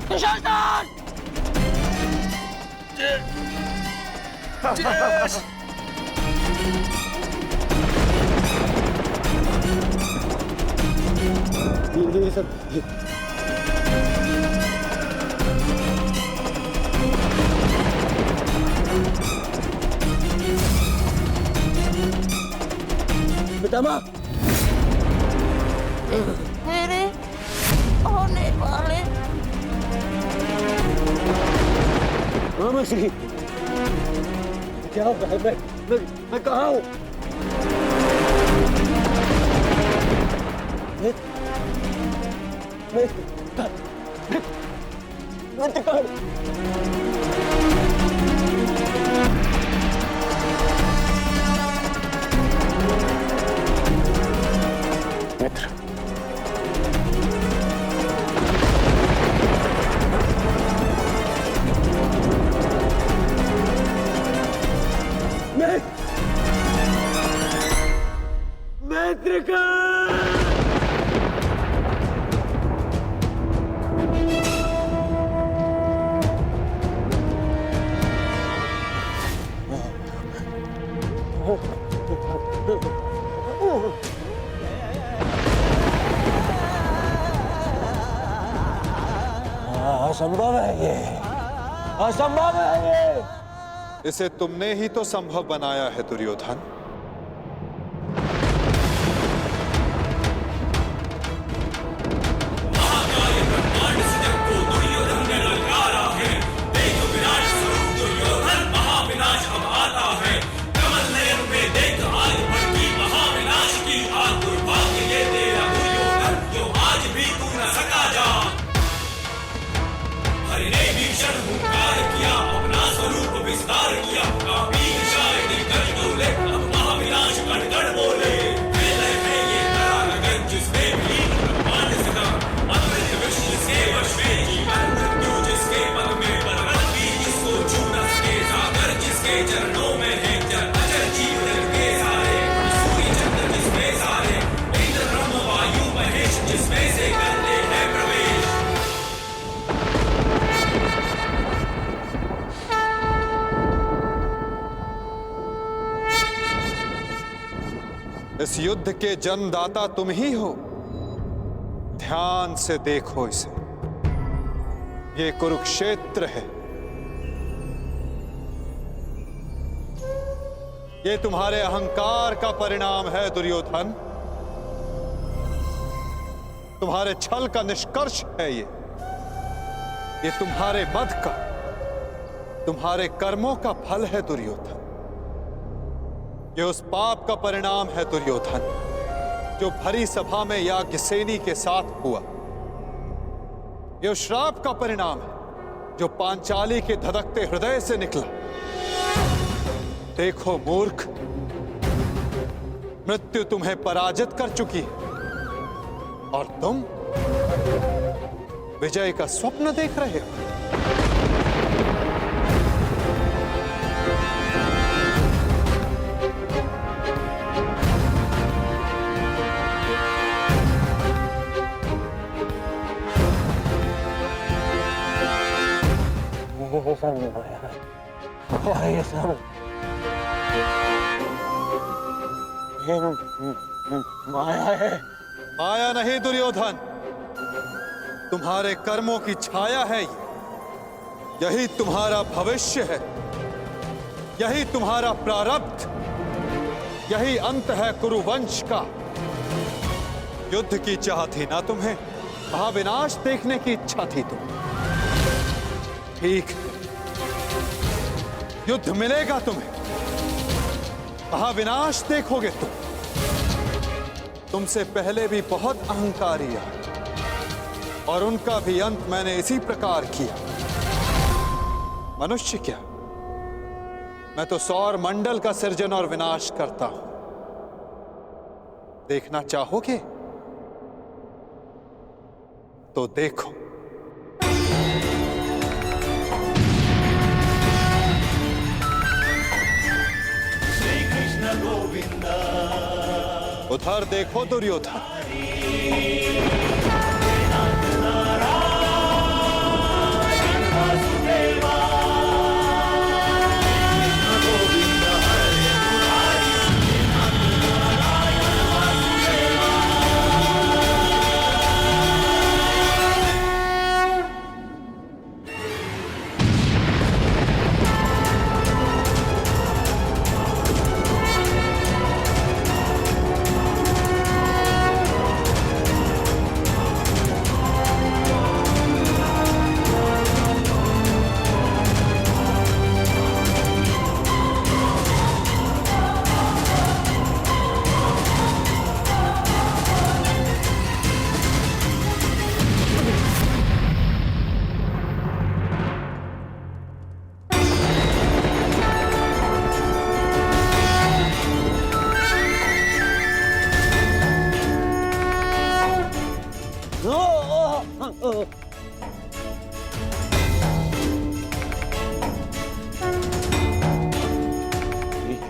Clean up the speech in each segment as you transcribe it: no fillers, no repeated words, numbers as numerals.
दुशासन! ये सब पितामह मेरे होने वाले मामा श्री, क्या हो रहा है? मैं कहाँ हूँ? मित्र, मित्र का असंभव है ये, असंभव है ये। इसे तुमने ही तो संभव बनाया है दुर्योधन। इस युद्ध के जन्मदाता तुम ही हो। ध्यान से देखो इसे, ये कुरुक्षेत्र है। ये तुम्हारे अहंकार का परिणाम है दुर्योधन। तुम्हारे छल का निष्कर्ष है ये तुम्हारे मद का, तुम्हारे कर्मों का फल है दुर्योधन। ये उस पाप का परिणाम है दुर्योधन जो भरी सभा में याज्ञसेनी के साथ हुआ। ये उस श्राप का परिणाम है जो पांचाली के धधकते हृदय से निकला। देखो मूर्ख, मृत्यु तुम्हें पराजित कर चुकी है और तुम विजय का स्वप्न देख रहे हो। ये सब माया है। माया नहीं दुर्योधन, तुम्हारे कर्मों की छाया है ये। यही तुम्हारा भविष्य है, यही तुम्हारा प्रारब्ध, यही अंत है कुरुवंश का। युद्ध की चाह थी ना तुम्हें, महाविनाश देखने की इच्छा थी तुम्हें। ठीक, युद्ध मिलेगा तुम्हें, महाविनाश देखोगे तुम। तुमसे पहले भी बहुत अहंकारी आए और उनका भी अंत मैंने इसी प्रकार किया। मनुष्य क्या, मैं तो सौर मंडल का सृजन और विनाश करता हूं। देखना चाहोगे तो देखो। उधर देखो दुर्योधन।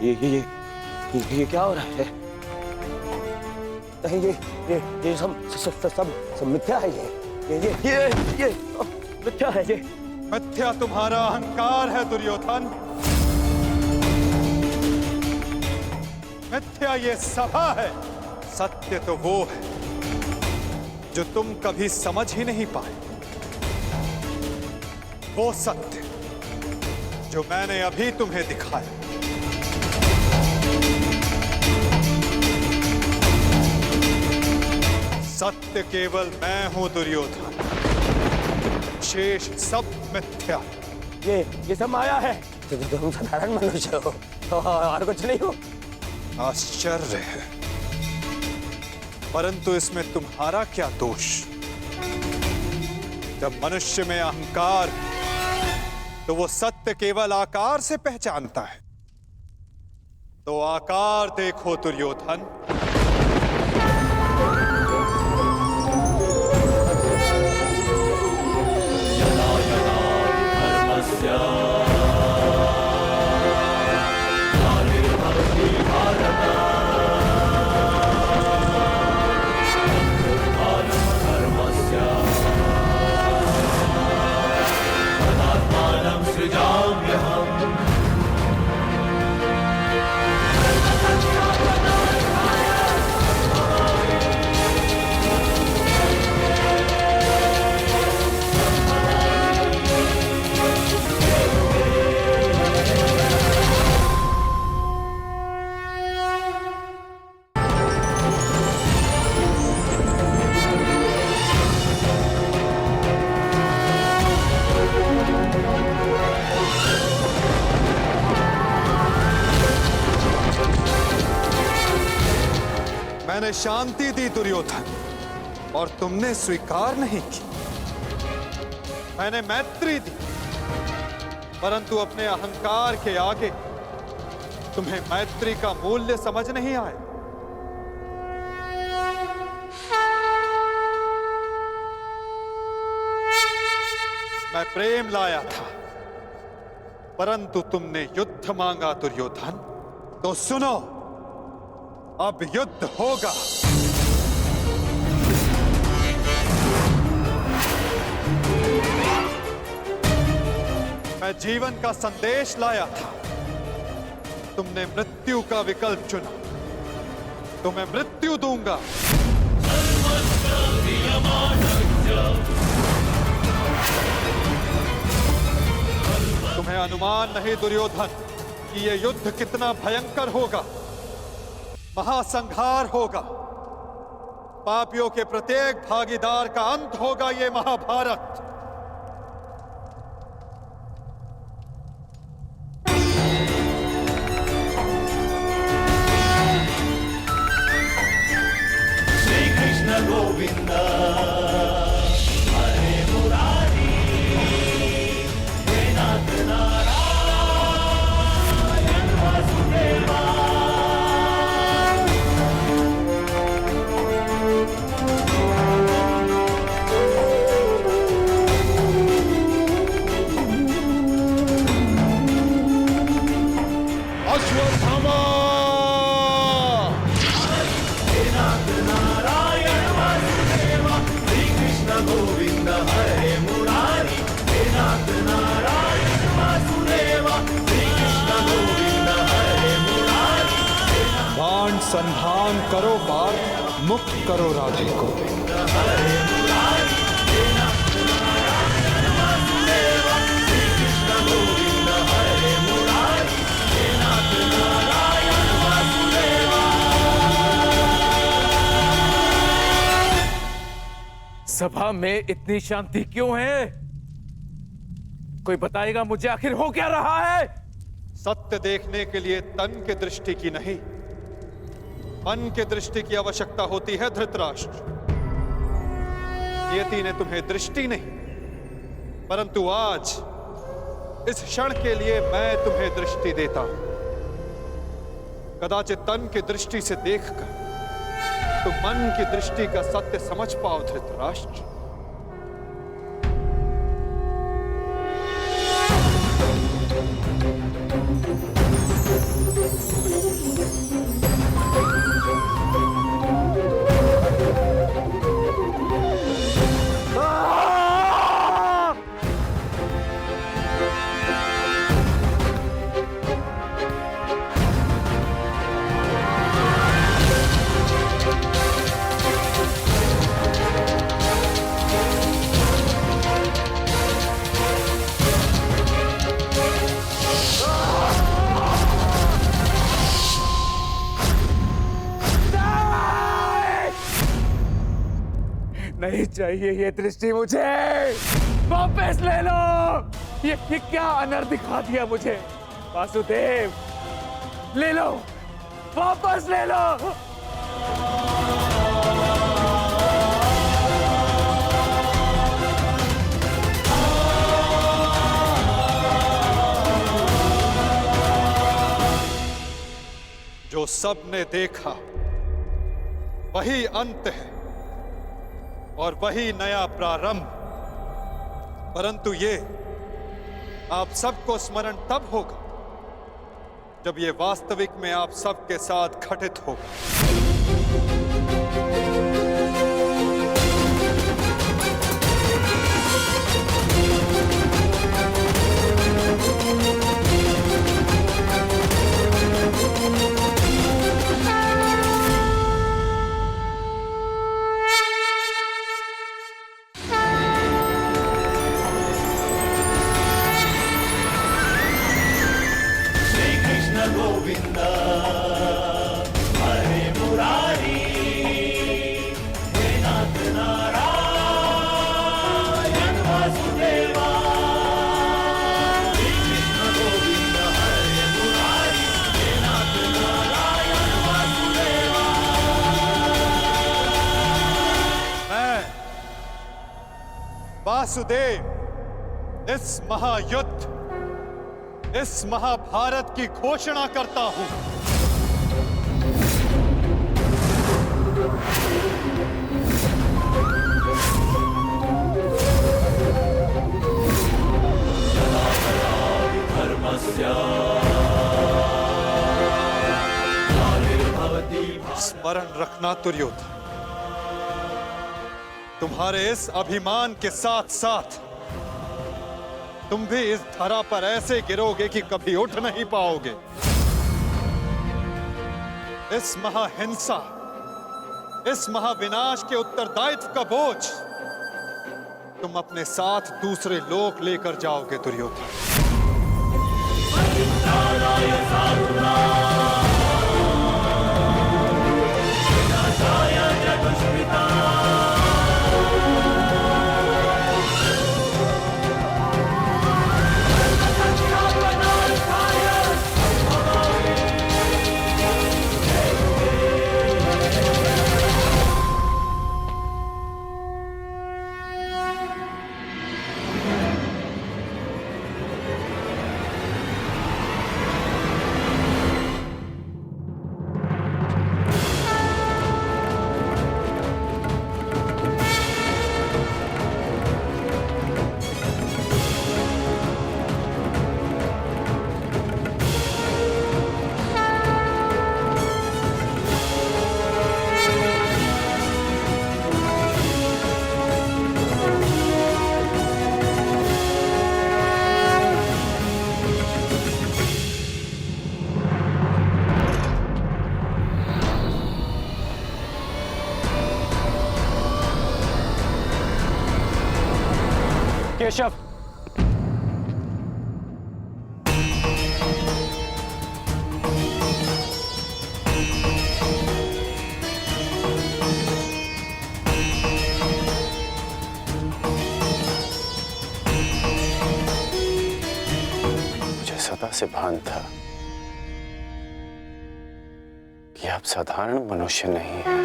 ये क्या हो रहा है? नहीं, ये सब मिथ्या है। ये मिथ्या है। ये मिथ्या तुम्हारा अहंकार है दुर्योधन। मिथ्या ये सभा है। सत्य तो वो है जो तुम कभी समझ ही नहीं पाए। वो सत्य जो मैंने अभी तुम्हें दिखाया। सत्य केवल मैं हूं दुर्योधन, शेष सब मिथ्या। ये सब माया है। तुम साधारण मनुष्य हो और कुछ नहीं हो। आश्चर्य है, परंतु इसमें तुम्हारा क्या दोष? जब मनुष्य में अहंकार, तो वो सत्य केवल आकार से पहचानता है। तो आकार देखो दुर्योधन। मैंने शांति दी दुर्योधन और तुमने स्वीकार नहीं की। मैंने मैत्री दी, परंतु अपने अहंकार के आगे तुम्हें मैत्री का मूल्य समझ नहीं आया। मैं प्रेम लाया था, परंतु तुमने युद्ध मांगा दुर्योधन। तो सुनो, अब युद्ध होगा। मैं जीवन का संदेश लाया था, तुमने मृत्यु का विकल्प चुना। तो मैं मृत्यु दूंगा। तुम्हें अनुमान नहीं दुर्योधन कि यह युद्ध कितना भयंकर होगा। महासंहार होगा। पापियों के प्रत्येक भागीदार का अंत होगा ये महाभारत। श्री कृष्ण गोविंद हरे मुरारी, हे नाथ नारायण वासुदेवा। अश्वत्थामा! हे नाथ नारायण वासुदेवा, श्री कृष्ण गोविंद हरे मुरारी, हे नाथ नारायण वासुदेवा, श्री कृष्ण गोविंद हरे मुरारी। बाण संधान करो पार्थ, मुक्त करो राधे को। हरे मुरारी, हे नाथ नारायण वासुदेवा, श्री कृष्ण गोविंद हरे मुरारी, हे नाथ नारायण वासुदेवा। सभा में इतनी शांति क्यों है? कोई बताएगा मुझे, आखिर हो क्या रहा है? सत्य देखने के लिए तन के दृष्टि की नहीं, मन के दृष्टि की आवश्यकता होती है धृतराष्ट्र। नियति ने तुम्हें दृष्टि नहीं, परंतु आज इस क्षण के लिए मैं तुम्हें दृष्टि देता हूं। कदाचित तन की दृष्टि से देखकर तुम मन की दृष्टि का सत्य समझ पाओ धृतराष्ट्र। चाहिए ये दृष्टि मुझे, वापस ले लो। ये क्या अनर्थ दिखा दिया मुझे। वासुदेव, ले लो, वापस ले लो। जो सबने देखा वही अंत है और वही नया प्रारंभ। परंतु ये आप सबको स्मरण तब होगा जब ये वास्तविक में आप सबके साथ घटित होगा। वासुदेव इस महायुद्ध, इस महाभारत की घोषणा करता हूं। स्मरण रखना दुर्योधन, तुम्हारे इस अभिमान के साथ साथ तुम भी इस धरा पर ऐसे गिरोगे कि कभी उठ नहीं पाओगे। इस महाहिंसा, इस महाविनाश के उत्तरदायित्व का बोझ तुम अपने साथ दूसरे लोक लेकर जाओगे दुर्योधन। केशव, मुझे सदा से भान था कि आप साधारण मनुष्य नहीं हैं।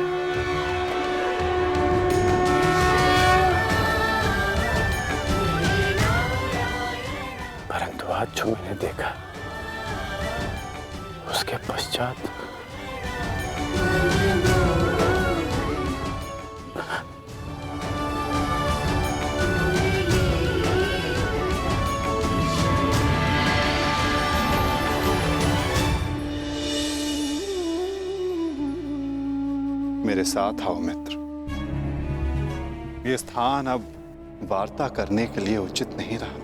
परंतु आज जो मैंने देखा उसके पश्चात मेरे साथ आओ मित्र। ये स्थान अब वार्ता करने के लिए उचित नहीं रहा।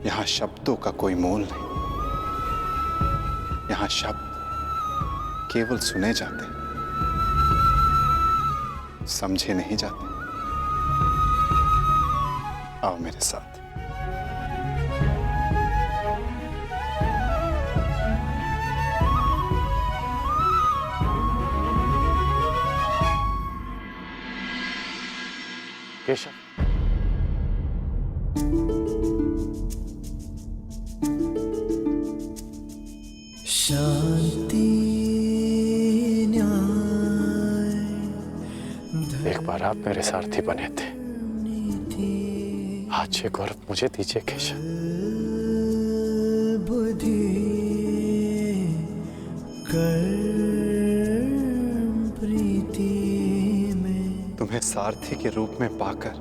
यहां शब्दों का कोई मोल नहीं। यहां शब्द केवल सुने जाते, समझे नहीं जाते। आओ मेरे साथ। केशव, शांति न्याय एक बार आप मेरे सारथी बने थे, आज ये गौरव मुझे दीजिए केशव। बुद्धि कर्म प्रीति में तुम्हें सारथी के रूप में पाकर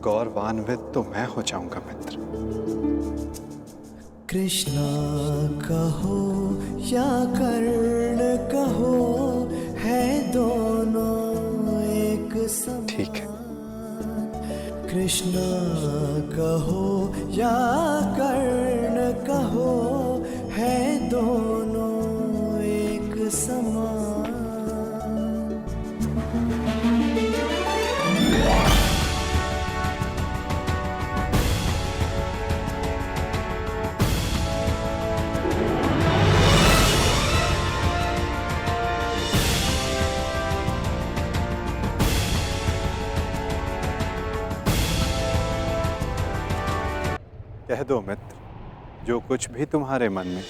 गौरवान्वित तो मैं हो जाऊंगा मित्र। कृष्णा कहो या कर्ण कहो, है दोनों एक समान। ठीक है। कृष्णा कहो या कर्ण कहो, है दोनों एक समान। कह दो मित्र, जो कुछ भी तुम्हारे मन में।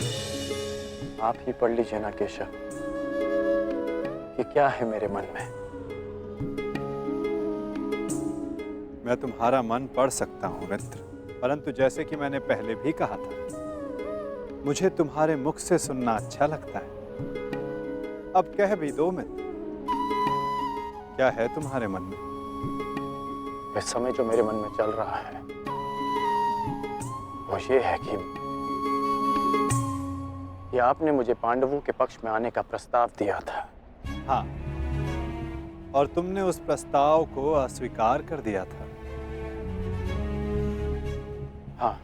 आप ही पढ़ लीजिए ना केशव कि क्या है मेरे मन में। मैं तुम्हारा मन पढ़ सकता हूँ मित्र, परंतु जैसे कि मैंने पहले भी कहा था, मुझे तुम्हारे मुख से सुनना अच्छा लगता है। अब कह भी दो मित्र, क्या है तुम्हारे मन में? इस समय जो मेरे मन में चल रहा है वो ये है कि आपने मुझे पांडवों के पक्ष में आने का प्रस्ताव दिया था। हाँ, और तुमने उस प्रस्ताव को अस्वीकार कर दिया था। हाँ,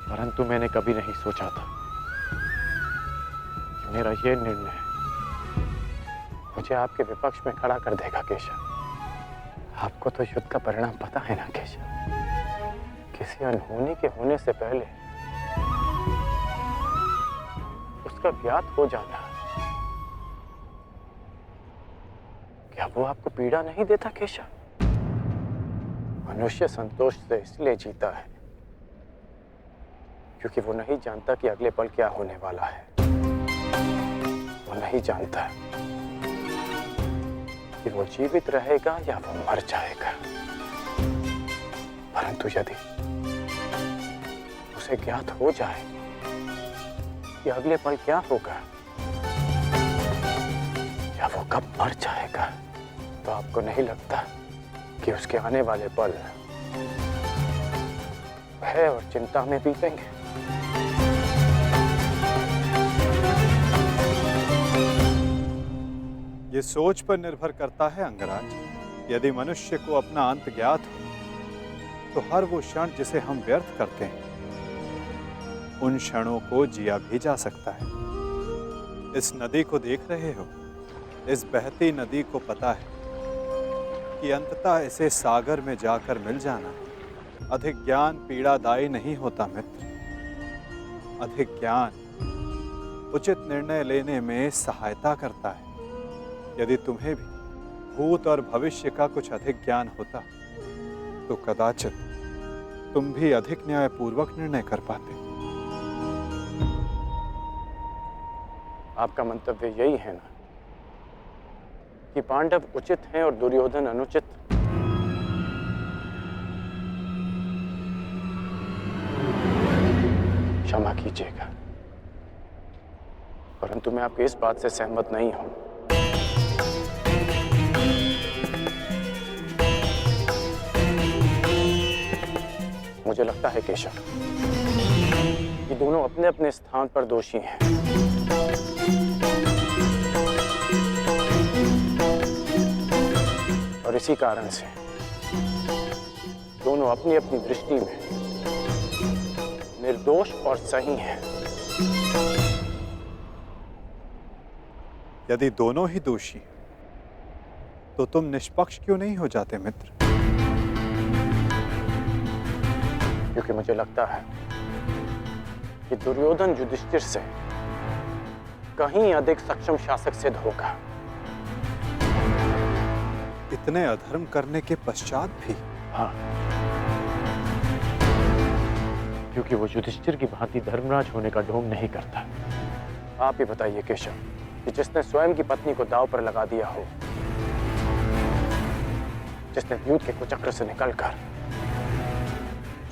परंतु मैंने कभी नहीं सोचा था कि मेरा ये निर्णय मुझे आपके विपक्ष में खड़ा कर देगा केशव। आपको तो युद्ध का परिणाम पता है ना केशव। किसी अनहोनी के होने से पहले उसका ज्ञात हो जाना, क्या वो आपको पीड़ा नहीं देता केशव? मनुष्य संतोष से इसलिए जीता है क्योंकि वो नहीं जानता कि अगले पल क्या होने वाला है। वो नहीं जानता कि वो जीवित रहेगा या वो मर जाएगा। परंतु यदि उसे ज्ञात हो जाए कि अगले पल क्या होगा या वो कब मर जाएगा, तो आपको नहीं लगता कि उसके आने वाले पल भय और चिंता में बीतेंगे? ये सोच पर निर्भर करता है अंगराज। यदि मनुष्य को अपना अंत ज्ञात हो तो हर वो क्षण जिसे हम व्यर्थ करते हैं, उन क्षणों को जिया भी जा सकता है। इस नदी को देख रहे हो? इस बहती नदी को पता है कि अंततः इसे सागर में जाकर मिल जाना। अधिक ज्ञान पीड़ादायी नहीं होता मित्र। अधिक ज्ञान उचित निर्णय लेने में सहायता करता है। यदि तुम्हें भी भूत और भविष्य का कुछ अधिक ज्ञान होता तो कदाचित तुम भी अधिक न्यायपूर्वक निर्णय कर पाते। आपका मंतव्य यही है ना कि पांडव उचित हैं और दुर्योधन अनुचित? क्षमा कीजिएगा, परंतु मैं आपकी इस बात से सहमत नहीं हूं। मुझे लगता है केशव कि दोनों अपने अपने स्थान पर दोषी हैं। और इसी कारण से दोनों अपनी अपनी दृष्टि में निर्दोष और सही हैं। यदि दोनों ही दोषी हैं, तो तुम निष्पक्ष क्यों नहीं हो जाते मित्र? क्योंकि मुझे लगता है कि दुर्योधन युधिष्ठिर से कहीं अधिक सक्षम शासक सिद्ध होगा। इतने अधर्म करने के पश्चात भी? हाँ, क्योंकि वो युधिष्ठिर की भांति धर्मराज होने का ढोंग नहीं करता। आप ही बताइए केशव, कि जिसने स्वयं की पत्नी को दांव पर लगा दिया हो, जिसने द्यूत के कुचक्र से निकलकर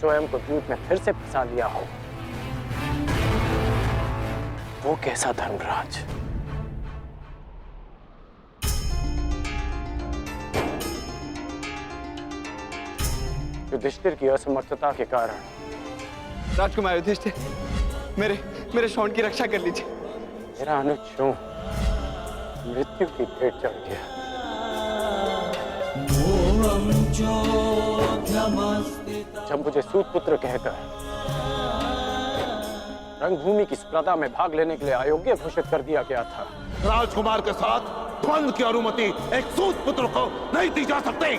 स्वयं को द्यूत में फिर से फंसा लिया हो, वो कैसा धर्मराज? युधिष्ठिर की असमर्थता के कारण राजकुमार युधिष्ठिर, मेरे शौंड की रक्षा कर लीजिए। मेरा अनुज क्यों मृत्यु की भेंट चढ़ गया? जब मुझे सूत पुत्र कहकर रंगभूमि की स्पर्धा में भाग लेने के लिए अयोग्य घोषित कर दिया गया था, राजकुमार के साथ द्वंद्व की अनुमति एक सूत पुत्र को नहीं दी जा सकती।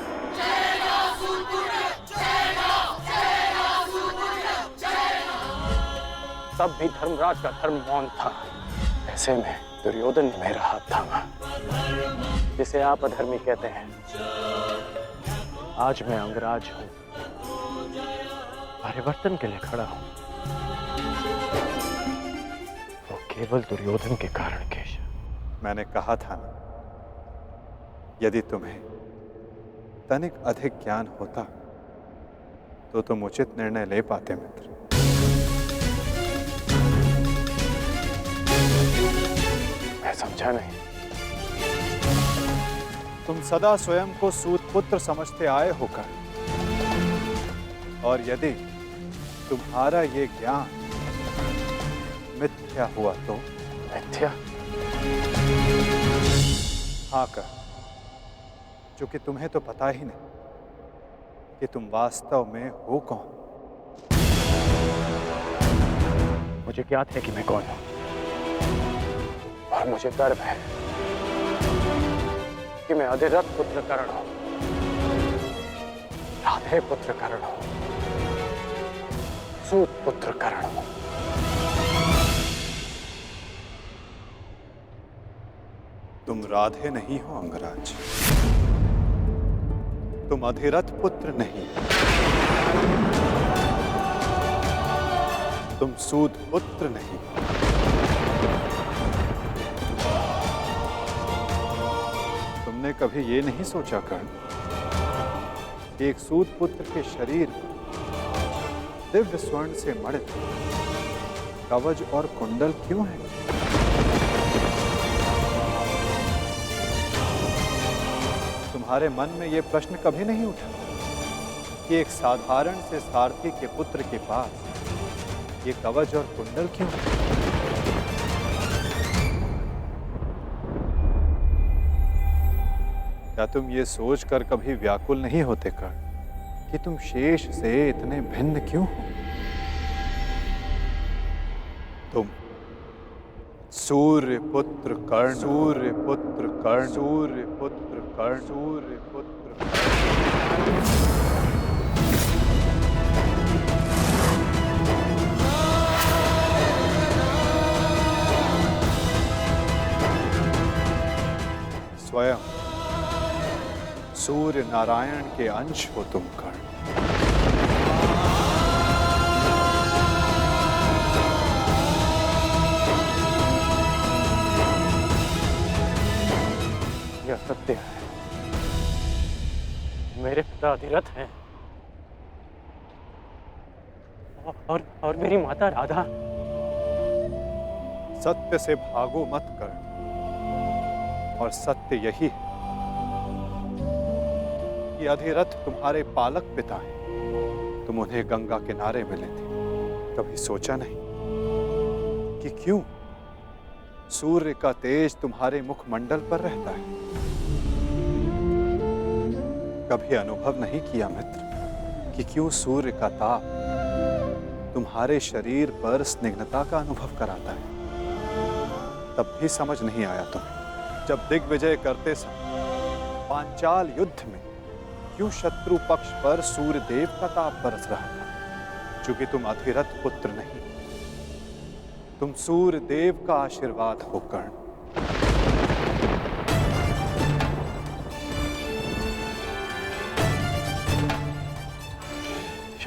तब भी धर्मराज का धर्म मौन था। ऐसे में दुर्योधन ने मेरा हाथ थामा, जिसे आप अधर्मी कहते हैं। आज मैं अंगराज हूं, परिवर्तन के लिए खड़ा हूं, वो केवल दुर्योधन के कारण। केशव, मैंने कहा था ना, यदि तुम्हें तनिक अधिक ज्ञान होता तो तुम उचित निर्णय ले पाते मित्र। मैं समझा नहीं। तुम सदा स्वयं को सूत पुत्र समझते आए होकर, और यदि तुम्हारा ये ज्ञान मिथ्या हुआ तो? मिथ्या? हाँ कर, क्योंकि तुम्हें तो पता ही नहीं कि तुम वास्तव में हो कौन। मुझे ज्ञात है कि मैं कौन हूं, और मुझे गर्व है कि मैं अधिरथ पुत्र कर्ण हूं, राधे पुत्र कर्ण हूं, सूत पुत्र कर्ण हूं। तुम राधे नहीं हो अंगराज, तुम अधिरथ पुत्र नहीं, तुम सूत पुत्र नहीं। तुमने कभी ये नहीं सोचा कर्ण कि एक सूत पुत्र के शरीर में दिव्य स्वर्ण से मड़ित कवच और कुंडल क्यों है? तुम्हारे मन में यह प्रश्न कभी नहीं उठा कि एक साधारण से सारथी के पुत्र के पास ये कवच और कुंडल क्यों है? क्या तुम ये सोचकर कभी व्याकुल नहीं होते कर्ण कि तुम शेष से इतने भिन्न क्यों हो? तुम सूर्य पुत्र कर्ण, सूर्य पुत्र कर्ण, सूर्य पुत्र कर्ण, सूर्य पुत्र कर्ण। स्वयं सूर्य नारायण के अंश हो तुम कर्ण। यह सत्य है, मेरे पिता अधिरथ हैं, और मेरी माता राधा। सत्य से भागो मत कर्ण, और सत्य यही है कि अधिरथ तुम्हारे पालक पिता हैं। तुम उन्हें गंगा किनारे मिले थे, कभी सोचा नहीं कि क्यों सूर्य का तेज तुम्हारे मुखमंडल पर रहता है? कभी अनुभव नहीं किया मित्र कि क्यों सूर्य का ताप तुम्हारे शरीर पर स्निग्धता का अनुभव कराता है? तब भी समझ नहीं आया तुम्हें जब दिग्विजय करते समय पांचाल युद्ध में क्यों शत्रु पक्ष पर सूर्य देव का ताप बरस रहा था? क्योंकि तुम अधिरथ पुत्र नहीं, तुम सूर्य देव का आशीर्वाद हो कर्ण।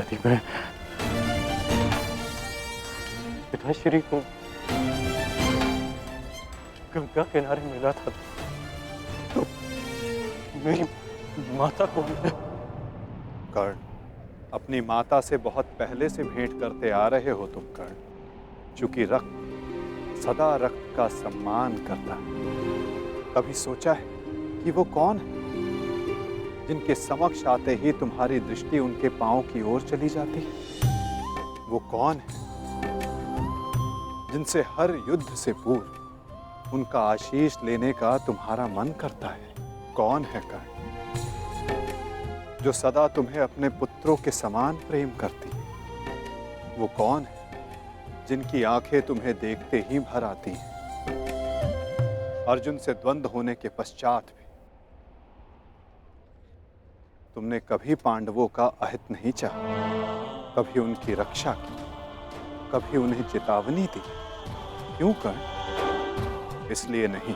यदि मैं पिताश्री को गंगा किनारे मिला था तो मेरी माता को कर्ण, अपनी माता से बहुत पहले से भेंट करते आ रहे हो तुम कर्ण, चूंकि रक्त सदा रक्त का सम्मान करता है। कभी सोचा है कि वो कौन है जिनके समक्ष आते ही तुम्हारी दृष्टि उनके पांव की ओर चली जाती है? वो कौन है जिनसे हर युद्ध से पूर्व उनका आशीष लेने का तुम्हारा मन करता है? कौन है कर्ण जो सदा तुम्हें अपने पुत्रों के समान प्रेम करती है? वो कौन है जिनकी आंखें तुम्हें देखते ही भर आती हैं? अर्जुन से द्वंद्व होने के पश्चात भी तुमने कभी पांडवों का अहित नहीं चाहा, कभी उनकी रक्षा की, कभी उन्हें चेतावनी दी। क्यों कर्ण? इसलिए नहीं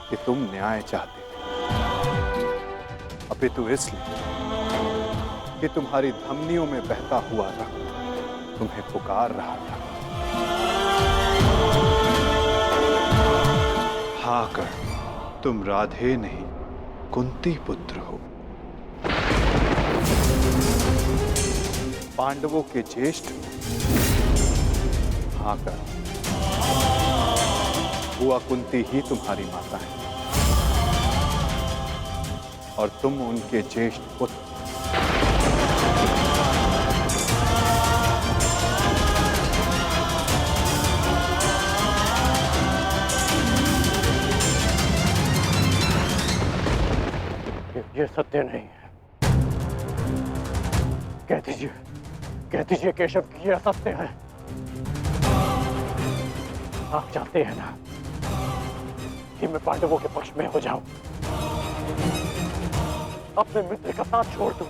कि तुम न्याय चाहते थे, अपितु इसलिए कि तुम्हारी धमनियों में बहता हुआ रक्त तुम्हें पुकार रहा था। हाँ कर्ण, तुम राधे नहीं कुंती पुत्र हो, पांडवों के ज्येष्ठ। हाँ कर्ण, बुआ कुंती ही तुम्हारी माता है और तुम उनके ज्येष्ठ पुत्र। ये सत्य नहीं है। कह दीजिए केशव कि ये असत्य है। आप चाहते हैं ना कि मैं पांडवों के पक्ष में हो जाऊं, अपने मित्र का साथ छोड़ दूं,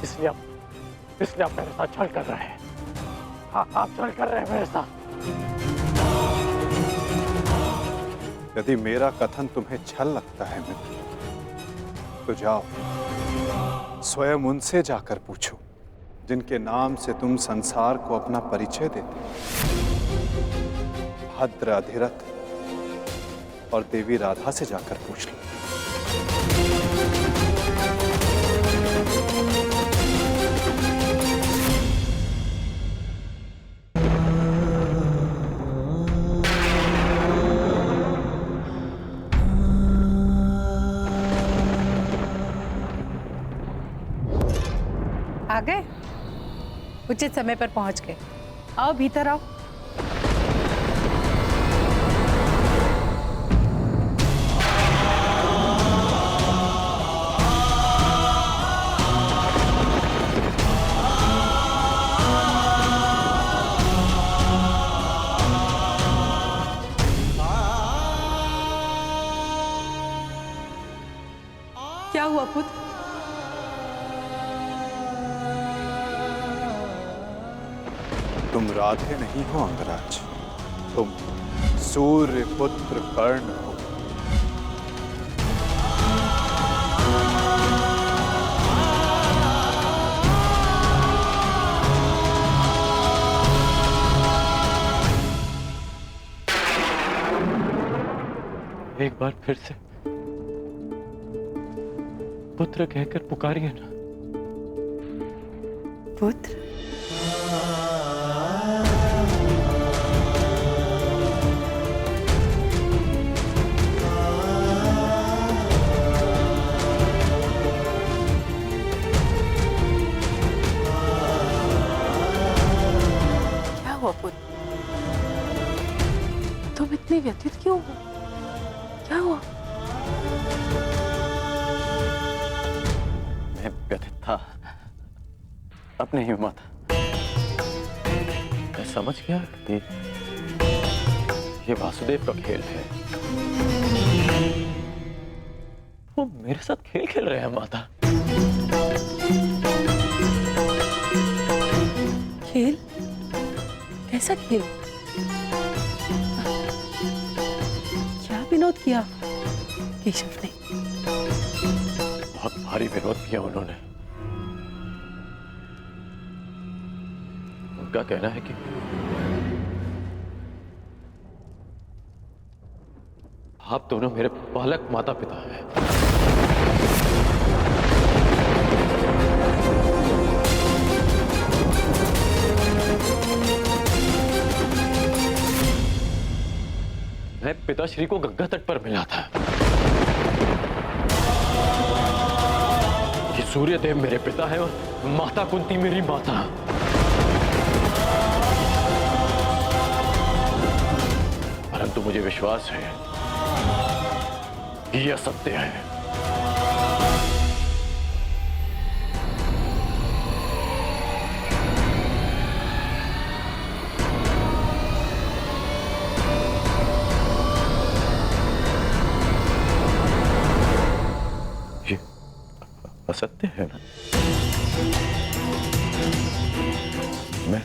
इसलिए आप मेरे साथ छल कर रहे हैं। हाँ, आप छल कर रहे हैं मेरे साथ। यदि मेरा कथन तुम्हें छल लगता है मित्र, तो जाओ स्वयं उनसे जाकर पूछो जिनके नाम से तुम संसार को अपना परिचय देते। भद्र, अधिरथ और देवी राधा से जाकर पूछ लो। आ गए? उचित समय पर पहुंच गए। आओ भीतर आओ। क्या हुआ पुत्र? तुम राधे नहीं हो अंगराज, तुम सूर्य पुत्र कर्ण हो। एक बार फिर से पुत्र कहकर पुकारिए ना। पुत्र? क्या हुआ पुत्र? तुम इतने व्यथित क्यों हो? क्या हुआ? मैं व्यथित था अपने ही माता। मैं समझ गया कि ये वासुदेव का खेल है। वो मेरे साथ खेल खेल रहे हैं माता। खेल? कैसा खेल? क्या विनोद किया केशव ने? बहुत भारी विरोध किया उन्होंने। उनका कहना है कि आप दोनों मेरे बालक माता पिता हैं। मैं पिताश्री को गंगा तट पर मिला था कि सूर्यदेव मेरे पिता है और माता कुंती मेरी माता। परंतु मुझे विश्वास है कि यह सत्य है। ये असत्य है ना? मैं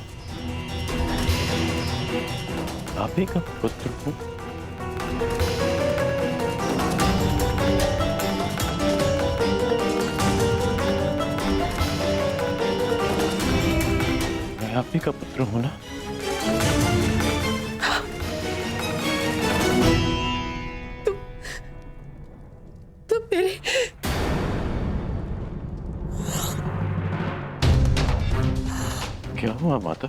आप ही का पुत्र हूं। मैं आप ही का पुत्र हूं ना? तुम मेरे क्या हुआ माता?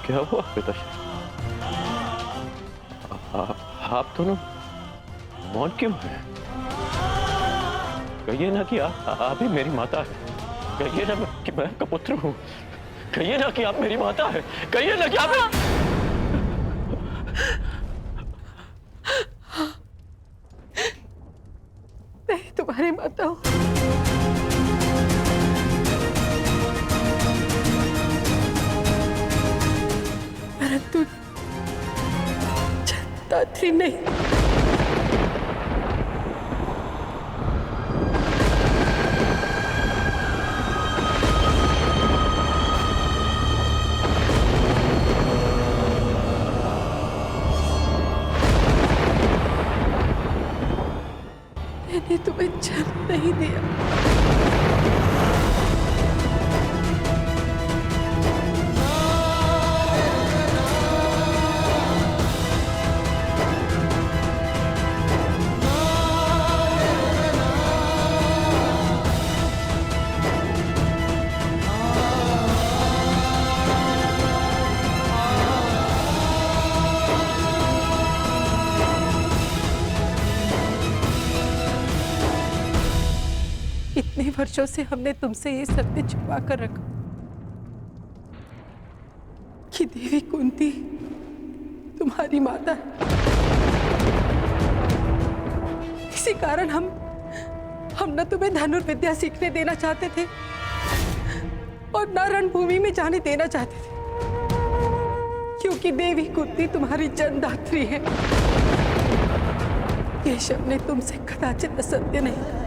क्या हुआ पिताश्री? आप दोनों मौन क्यों हैं? कहिए ना कि आप ही मेरी माता है। कहिए ना कि मैं आपका पुत्र हूं। कहिए ना कि आप मेरी माता है। कहिए ना कि आप मैं तुम्हारी माता हूं। परंतु दात्री नहीं। मैंने तुम्हें जन्म नहीं दिया। इतने वर्षों से हमने तुमसे ये सत्य छुपा कर रखा कि देवी कुंती तुम्हारी माता है। इसी कारण हम न तुम्हें धनुर्विद्या सीखने देना चाहते थे और न रणभूमि में जाने देना चाहते थे, क्योंकि देवी कुंती तुम्हारी जन्मदात्री है। केशव ने तुमसे कदाचित असत्य नहीं कहा।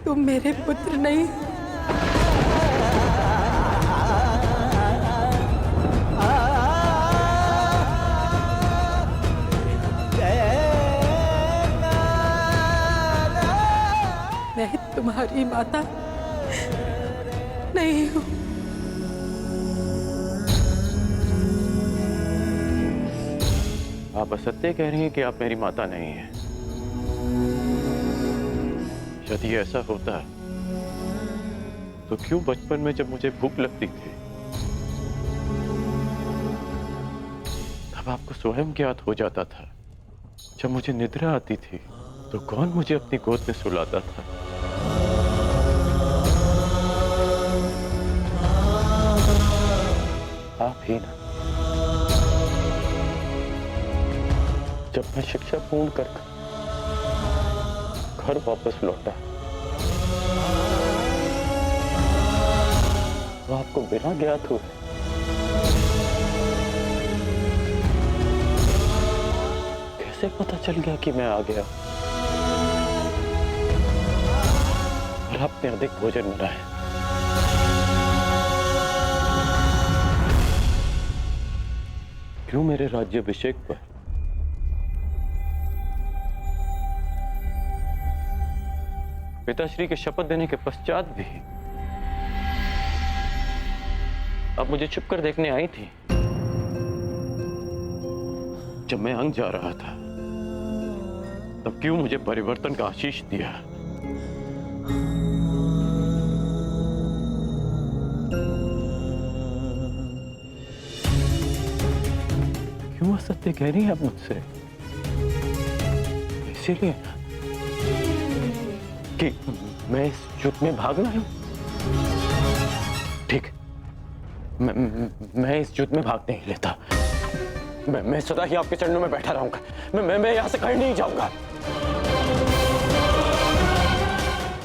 तुम मेरे पुत्र नहीं। मैं तुम्हारी माता नहीं हूं। आप असत्य कह रही हैं कि आप मेरी माता नहीं हैं। यदि ऐसा होता तो क्यों बचपन में जब मुझे भूख लगती थी तब आपको स्वयं ज्ञात हो जाता था? जब मुझे निद्रा आती थी तो कौन मुझे अपनी गोद में सुलाता था? आप ही ना। जब मैं शिक्षा पूर्ण कर घर वापस लौटा तो आपको बिना ज्ञात हुए कैसे पता चल गया कि मैं आ गया और आपने अधिक भोजन बनाया? क्यों मेरे राज्याभिषेक पर पिताश्री के शपथ देने के पश्चात भी अब मुझे छुप कर देखने आई थी? जब मैं अंग जा रहा था तब क्यों मुझे परिवर्तन का आशीष दिया? क्यों असत्य कह रही है आप मुझसे? इसीलिए कि मैं इस युद्ध में भागना हूं। ठीक, मैं इस युद्ध में भाग नहीं लेता। मैं सदा ही आपके चरणों में बैठा रहूंगा। मैं यहां से कहीं नहीं जाऊंगा।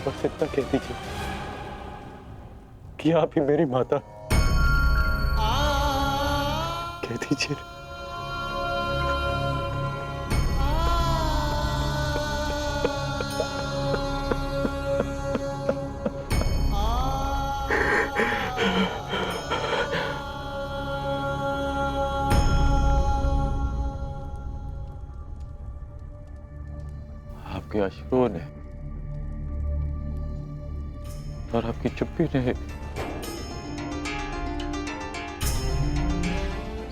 बस इतना कह दीजिए कि आप ही मेरी माता। कह दीजिए। आपके अश्रुओं ने और आपकी चुप्पी ने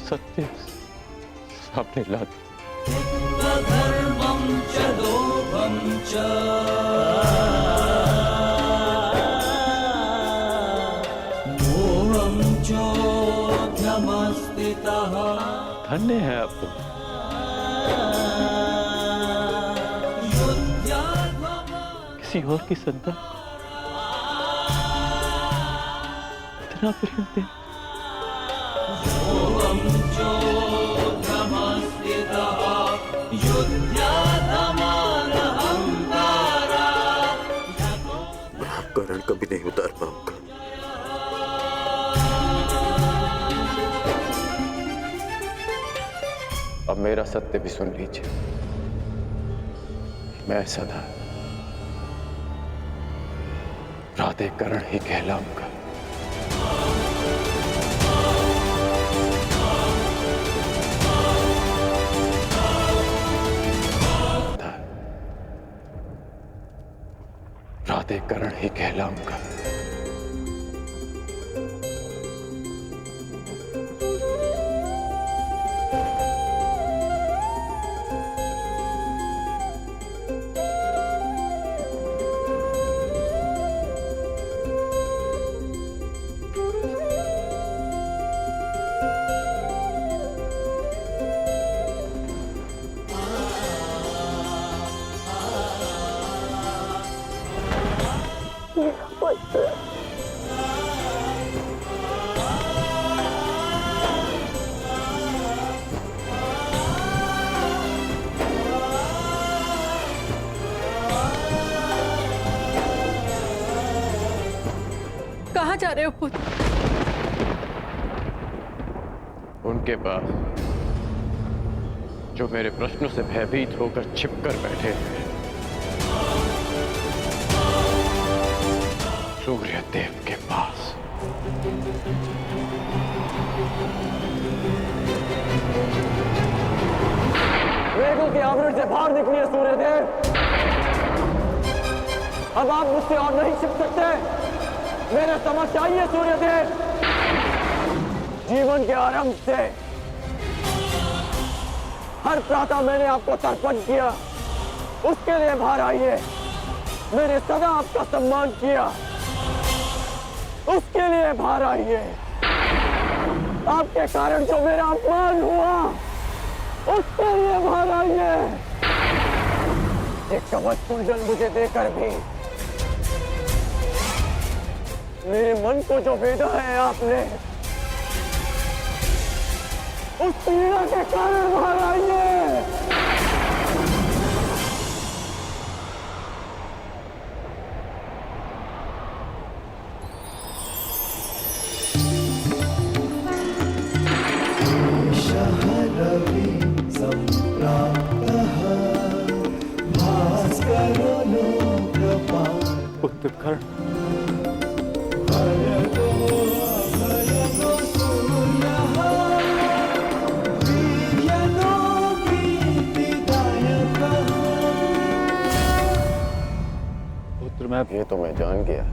सत्य सामने ला दिया। धन्य है आप तो। किसी और की संतान इतना प्रेम दे। मैं आपका ऋण कभी नहीं उतार पाऊंगा। अब मेरा सत्य भी सुन लीजिए। मैं सदा प्राधिकरण ही कहलाऊंगा। प्राधिकरण ही कहलाऊंगा। कहाँ जा रहे हो पुत्र? उनके पास जो मेरे प्रश्नों से भयभीत होकर छिपकर बैठे हैं। सूर्य देव के पास। वेगों के आवरण से बाहर निकलिए सूर्यदेव। अब आप मुझसे और नहीं छिप सकते। मेरे समझ आइए सूर्यदेव। जीवन के आरंभ से हर प्रातः मैंने आपको तर्पण किया, उसके लिए बाहर आइए। मैंने सदा आपका सम्मान किया, उसके लिए बाहर आइए। आपके कारण जो मेरा अपमान हुआ, उसके लिए बाहर आइए। एक कवच कुंडल मुझे देकर भी मेरे मन को जो भेदा है आपने, उस पीड़ा के कारण बाहर आइए। शहरवि संप्राप्तः भास्करो लोकपाल। उत्कर्ण भयगो सूर्यः ये तो मैं जान गया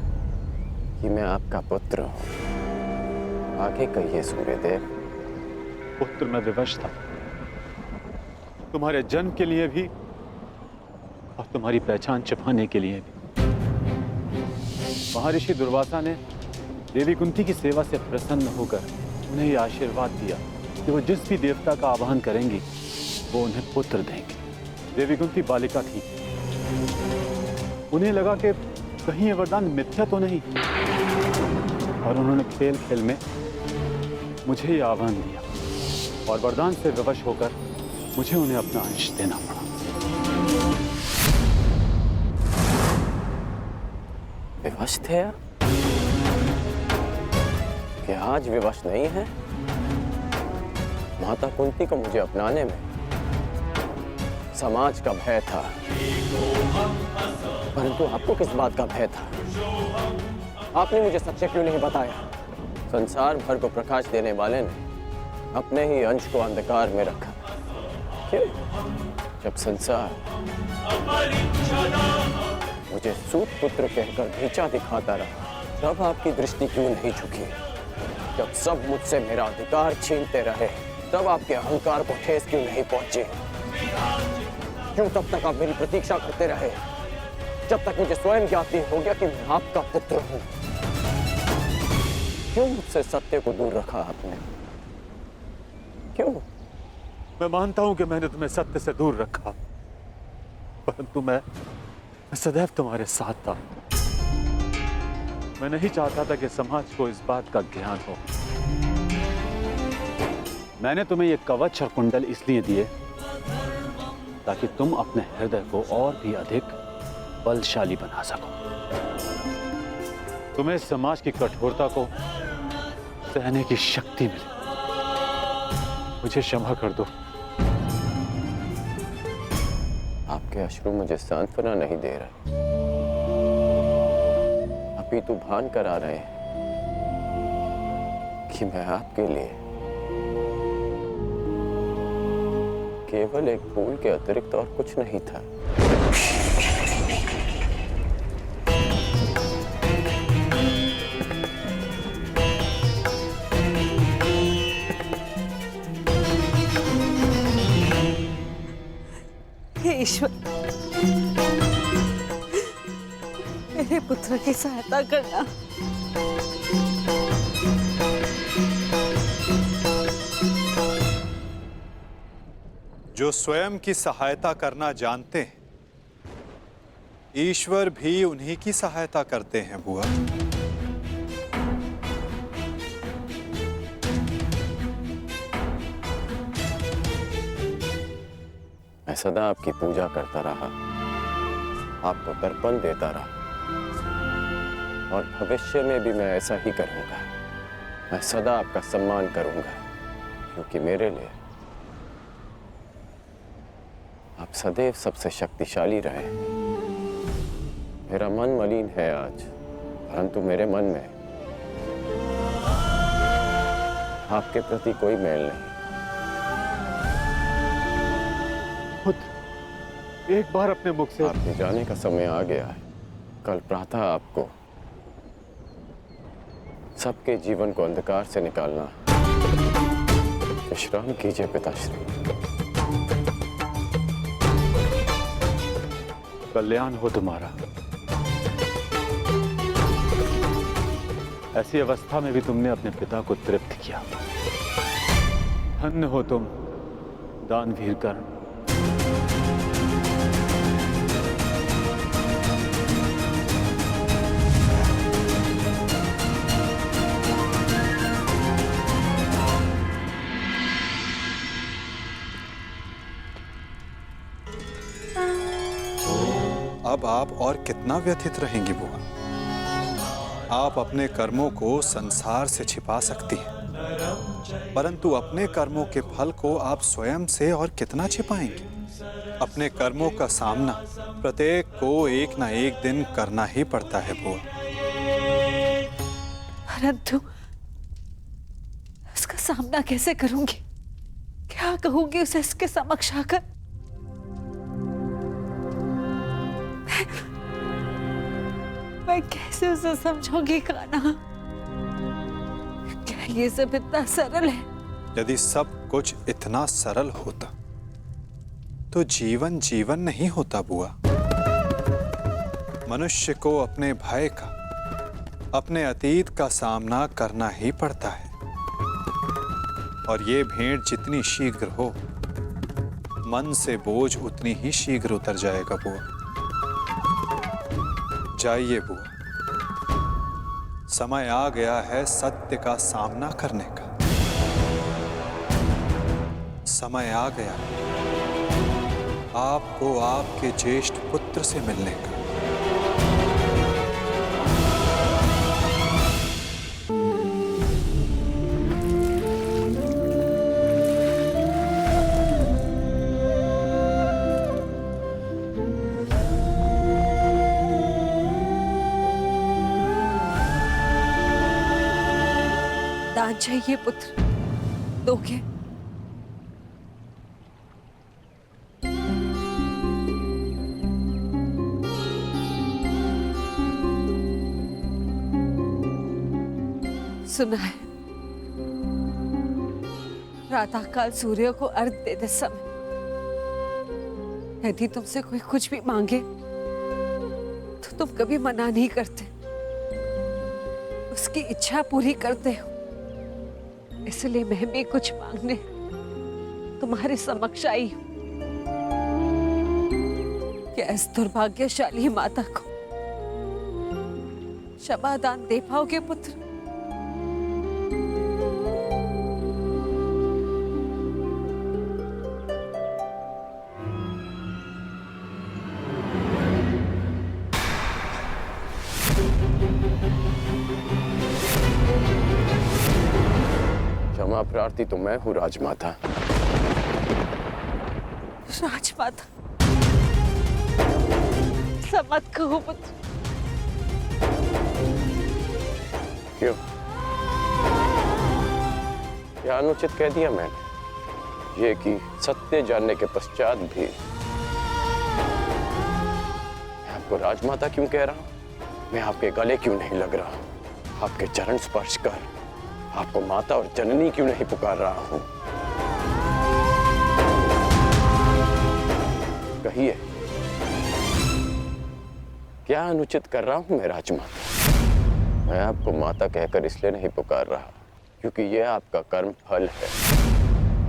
कि मैं आपका पुत्र हूं। आगे कहिए सूर्यदेव। पुत्र मैं विवश था, तुम्हारे जन्म के लिए भी और तुम्हारी पहचान छिपाने के लिए भी। महर्षि दुर्वासा ने देवी कुंती की सेवा से प्रसन्न होकर उन्हें यह आशीर्वाद दिया कि वो जिस भी देवता का आवाहन करेंगी वो उन्हें पुत्र देंगे। देवी कुंती बालिका थी, उन्हें लगा कि कहीं ये वरदान मिथ्या तो नहीं, और उन्होंने खेल खेल में मुझे ये आह्वान दिया और वरदान से विवश होकर मुझे उन्हें अपना अंश देना पड़ा। विवश थे आप? क्या आज विवश नहीं है? माता कुंती को मुझे अपनाने में समाज का भय था, परंतु आपको किस बात का भय था? आपने मुझे सच्चे क्यों नहीं बताया? संसार भर को प्रकाश देने वाले ने अपने ही अंश को अंधकार में रखा। क्यों? जब संसार मुझे सूत पुत्र कहकर नीचा दिखाता रहा, तब आपकी दृष्टि क्यों नहीं झुकी? जब सब मुझसे मेरा अधिकार छीनते रहे, तब आपके अहंकार को ठेस क्यों नहीं पहुंची? क्यों तब तक आप मेरी प्रतीक्षा करते रहे, जब तक मुझे स्वयं ज्ञात नहीं हो गया कि मैं आपका पुत्र हूं? क्यों मुझसे सत्य को दूर रखा आपने? क्यों? मैं मानता हूं कि मैंने तुम्हें सत्य से दूर रखा, परंतु मैं सदैव तुम्हारे साथ था। मैं नहीं चाहता था कि समाज को इस बात का ज्ञान हो। मैंने तुम्हें ये कवच और कुंडल इसलिए दिए ताकि तुम अपने हृदय को और भी अधिक बलशाली बना सको। तुम्हें समाज की कठोरता को सहने की शक्ति मिले। मुझे क्षमा कर दो। आपके अश्रु मुझे सांत्वना नहीं दे रहे, अपितु भान करा रहे हैं कि मैं आपके लिए केवल एक फूल के अतिरिक्त और कुछ नहीं था। हे ईश्वर, मेरे पुत्र की सहायता करना। जो स्वयं की सहायता करना जानते हैं, ईश्वर भी उन्हीं की सहायता करते हैं बुआ। मैं सदा आपकी पूजा करता रहा, आपको तर्पण देता रहा, और भविष्य में भी मैं ऐसा ही करूंगा। मैं सदा आपका सम्मान करूंगा, क्योंकि मेरे लिए आप सदैव सबसे शक्तिशाली रहे। मेरा मन मलिन है आज, परंतु मेरे मन में आपके प्रति कोई मेल नहीं। एक बार अपने मुख से आपके जाने का समय आ गया है। कल प्रातः आपको सबके जीवन को अंधकार से निकालना। विश्राम कीजिए पिताश्री। कल्याण हो तुम्हारा। ऐसी अवस्था में भी तुमने अपने पिता को तृप्त किया। धन्य हो तुम दानवीर कर्ण। अब आप और कितना व्यथित रहेंगी बुआ? आप अपने कर्मों को संसार से छिपा सकती हैं, परंतु अपने कर्मों के फल को आप स्वयं से और कितना छिपाएंगी? अपने कर्मों का सामना प्रत्येक को एक ना एक दिन करना ही पड़ता है बुआ। परंतु उसका सामना कैसे करूंगी? क्या कहूंगी उसे इसके समक्ष आकर? मैं कैसे उसे समझाऊंगी कान्हा? क्या ये सब इतना सरल है? यदि सब कुछ इतना सरल होता तो जीवन जीवन नहीं होता बुआ। मनुष्य को अपने भय का, अपने अतीत का सामना करना ही पड़ता है। और ये भेंट जितनी शीघ्र हो, मन से बोझ उतनी ही शीघ्र उतर जाएगा बुआ। जाइए बुआ, समय आ गया है सत्य का सामना करने का। समय आ गया है आपको आपके ज्येष्ठ पुत्र से मिलने का। दान चाहिए पुत्र, दोगे? सुना है, प्रातःकाल सूर्य को अर्घ देते समय यदि तुमसे कोई कुछ भी मांगे तो तुम कभी मना नहीं करते, उसकी इच्छा पूरी करते हो। इसलिए मैं भी कुछ मांगने तुम्हारे समक्ष आई हूं कि इस दुर्भाग्यशाली माता को क्षमा दान दे पाओगे पुत्र? क्षमा प्रार्थी तो मैं हूँ राजमाता। राजमाता ऐसा मत कहो पुत्र। क्यों? क्या अनुचित कह दिया मैंने? ये कि सत्य जानने के पश्चात भी मैं आपको राजमाता क्यों कह रहा हूं? मैं आपके गले क्यों नहीं लग रहा हूं? आपके चरण स्पर्श कर आपको माता और जननी क्यों नहीं पुकार रहा हूं? कहिए, क्या अनुचित कर रहा हूं मैं राजमाता? मैं आपको माता कहकर इसलिए नहीं पुकार रहा क्योंकि यह आपका कर्म फल है।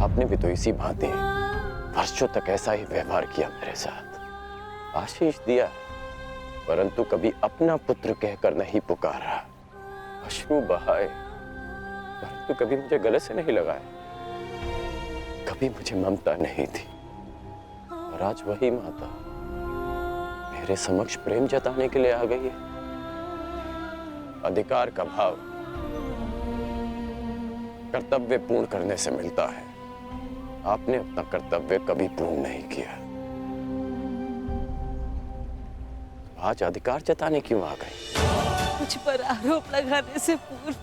आपने भी तो इसी भांति वर्षों तक ऐसा ही व्यवहार किया मेरे साथ, आशीष दिया, परंतु कभी अपना पुत्र कहकर नहीं पुकारा, अश्रु बहाए परंतु कभी मुझे गले से नहीं लगाया, कभी मुझे ममता नहीं थी। और आज वही माता मेरे समक्ष प्रेम जताने के लिए आ गई है। अधिकार का भाव कर्तव्य पूर्ण करने से मिलता है। आपने अपना कर्तव्य कभी पूर्ण नहीं किया, आज अधिकार जताने क्यों आ गई? मुझ पर आरोप लगाने से पूर्व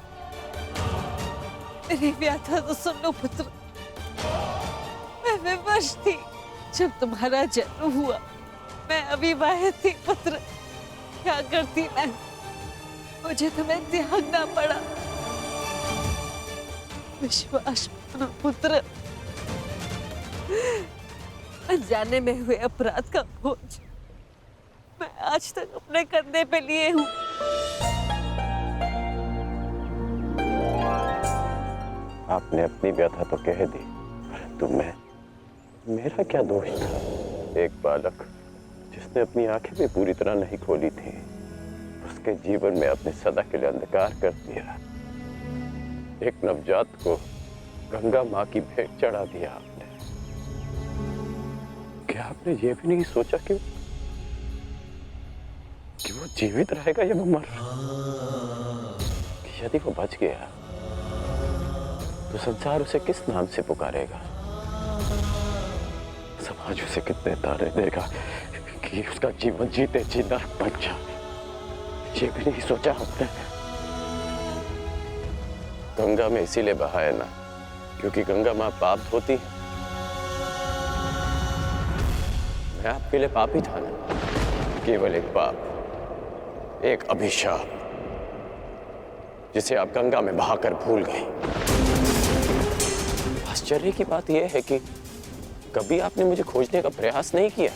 मेरी व्याथा तो सुन लो पुत्र। मैं विवश थी जब तुम्हारा जन्म हुआ, मैं अविवाहित थी पुत्र। क्या करती मैं? मुझे तुम्हें त्यागना पड़ा। विश्वास मानो पुत्र, अनजाने में हुए अपराध का बोझ मैं आज तक अपने कंधे पे लिए हूँ। आपने अपनी व्यथा तो कह दी, परंतु मेरा क्या दोष था? एक बालक जिसने अपनी आंखें भी पूरी तरह नहीं खोली थी, उसके जीवन में आपने सदा के लिए अंधकार कर दिया। एक नवजात को गंगा माँ की भेंट चढ़ा दिया आपने। क्या आपने ये भी नहीं सोचा कि वो जीवित रहेगा या वो मर रहा? कि यदि वो बच गया तो संसार उसे किस नाम से पुकारेगा? समाज उसे कितने ताने देगा कि उसका जीवन जीते जी नरक बन जाए। ये भी नहीं सोचा हमने। गंगा में इसीलिए बहाया ना क्योंकि गंगा मां पाप होती है। मैं आपके लिए पापी था ना, केवल एक पाप, एक अभिशाप जिसे आप गंगा में बहाकर भूल गई। आश्चर्य की बात यह है कि कभी आपने मुझे खोजने का प्रयास नहीं किया,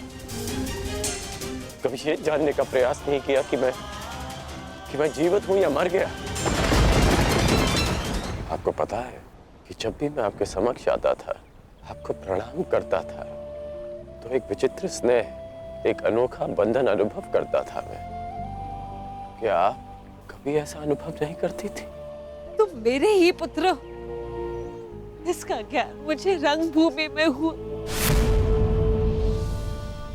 कभी ये जानने का प्रयास नहीं किया कि मैं जीवित हूं या मर गया। आपको पता है कि जब भी मैं आपके समक्ष आता था, आपको प्रणाम करता था, तो एक विचित्र स्नेह, एक अनोखा बंधन अनुभव करता था मैं। क्या आप कभी ऐसा अनुभव नहीं करती थी? तुम मेरे ही पुत्र हो। इसका ज्ञान मुझे रंगभूमि में हुआ,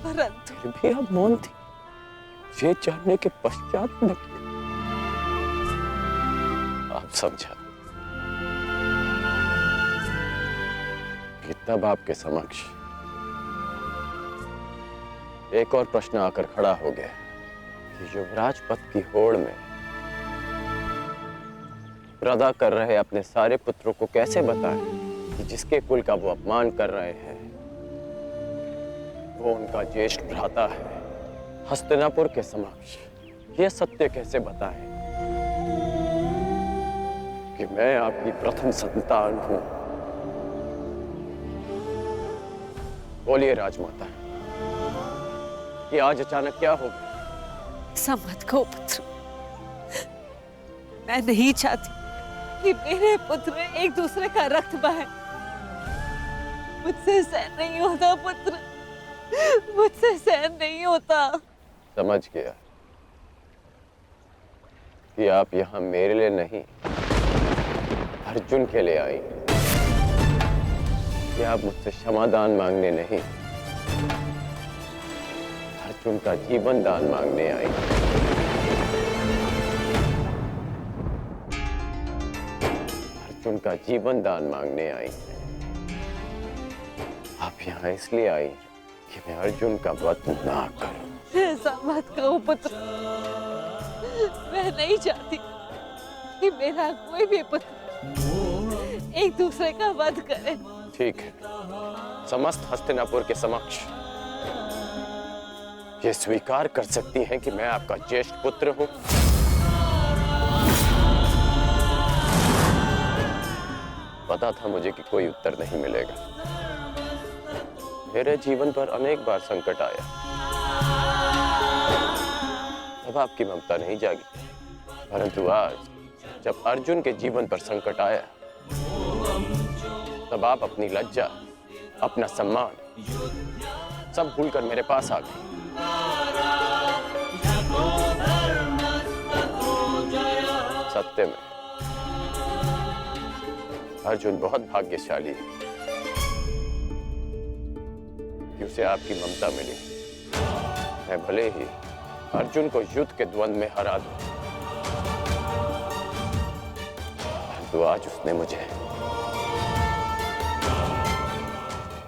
परंतु फिर भी आप मौन थी। ये जानने के पश्चात में आप समझा कि तब आपके समक्ष एक और प्रश्न आकर खड़ा हो गया कि युवराज पद की होड़ में प्रदा कर रहे अपने सारे पुत्रों को कैसे बताएं कि जिसके कुल का वो अपमान कर रहे हैं वो उनका ज्येष्ठ भ्राता है। हस्तिनापुर के समक्ष ये सत्य कैसे बताएं कि मैं आपकी प्रथम संतान हूं। बोलिए राजमाता, ये आज अचानक क्या हो गया? ऐसा मत कहो पुत्र। मैं नहीं चाहती कि मेरे पुत्र एक दूसरे का रक्त बहे। मुझसे सहन नहीं होता पुत्र, मुझसे सहन नहीं होता। समझ गया कि आप यहाँ मेरे लिए नहीं, अर्जुन के लिए आई, कि आप मुझसे क्षमादान मांगने नहीं, अर्जुन का जीवन दान मांगने आई। अर्जुन का जीवन दान मांगने आई। आप यहाँ इसलिए आई कि मैं अर्जुन का वध ना करूं। ऐसा मत कहो पुत्र। मैं नहीं चाहती कि मेरा कोई भी पुत्र एक दूसरे का वध करे। ठीक है, समस्त हस्तिनापुर के समक्ष ये स्वीकार कर सकती हैं कि मैं आपका ज्येष्ठ पुत्र हूं। पता था मुझे कि कोई उत्तर नहीं मिलेगा। मेरे जीवन पर अनेक बार संकट आया, तब आपकी ममता नहीं जागी, परंतु आज जब अर्जुन के जीवन पर संकट आया, तब आप अपनी लज्जा, अपना सम्मान सब भूलकर मेरे पास आ गए। सत्य में अर्जुन बहुत भाग्यशाली है कि उसे आपकी ममता मिली। मैं भले ही अर्जुन को युद्ध के द्वंद्व में हरा दूं, परंतु आज उसने मुझे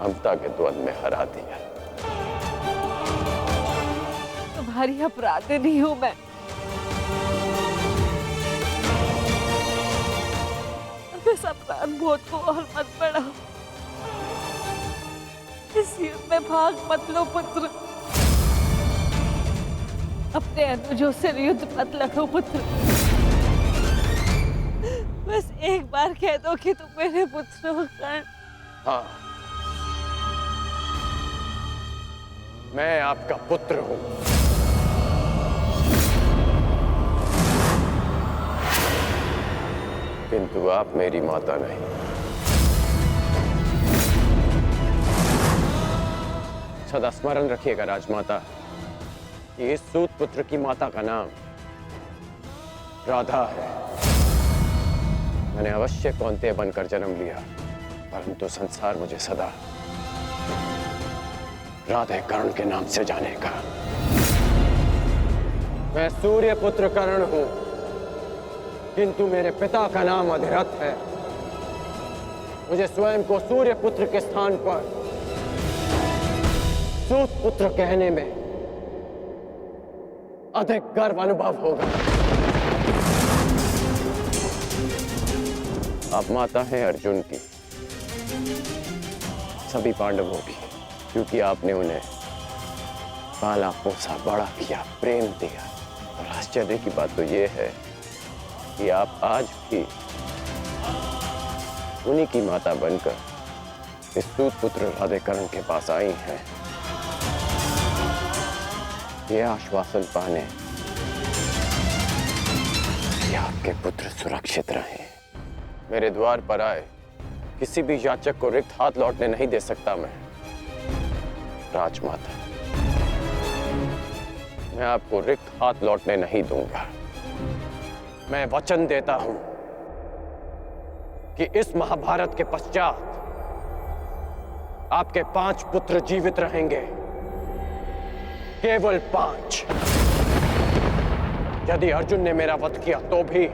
ममता के द्वंद्व में हरा दिया। तुम्हारी अपराधी नहीं हूं मैं। इस अपराध बोध को और मत बढ़ाओ। इस युद्ध में भाग मत लो पुत्र। अपने अनुजों से युद्ध मत लड़ो पुत्र। बस एक बार कह दो कि तुम मेरे पुत्र हो कर्ण। हाँ, मैं आपका पुत्र हूं। किंतु आप मेरी माता नहीं। सदा स्मरण रखिएगा राजमाता कि इस सूत पुत्र की माता का नाम राधा है। मैंने अवश्य कौंतेय बनकर जन्म लिया, परंतु संसार मुझे सदा राधे कर्ण के नाम से जानेगा। मैं सूर्य पुत्र कर्ण हूं, किंतु मेरे पिता का नाम अधिरथ है। मुझे स्वयं को सूर्य पुत्र के स्थान पर सूत पुत्र कहने में अधिक गर्व अनुभव होगा। आप माता हैं अर्जुन की, सभी पांडवों की, क्योंकि आपने उन्हें पाला पोसा बड़ा किया, प्रेम दिया, और आश्चर्य की बात तो ये है कि आप आज भी उन्हीं की माता बनकर इस सूत पुत्र राधेकरण के पास आई हैं, ये आश्वासन पाने कि आपके पुत्र सुरक्षित रहे। मेरे द्वार पर आए किसी भी याचक को रिक्त हाथ लौटने नहीं दे सकता मैं। राजमाता, मैं आपको रिक्त हाथ लौटने नहीं दूंगा। मैं वचन देता हूं कि इस महाभारत के पश्चात आपके 5 पुत्र जीवित रहेंगे, केवल 5। यदि अर्जुन ने मेरा वध किया तो भी,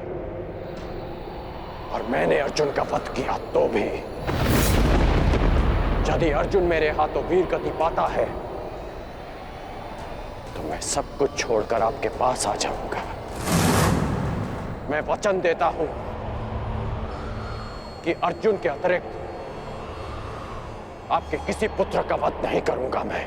और मैंने अर्जुन का वध किया तो भी। यदि अर्जुन मेरे हाथों वीर गति पाता है तो मैं सब कुछ छोड़कर आपके पास आ जाऊंगा। मैं वचन देता हूं कि अर्जुन के अतिरिक्त आपके किसी पुत्र का वध नहीं करूंगा मैं।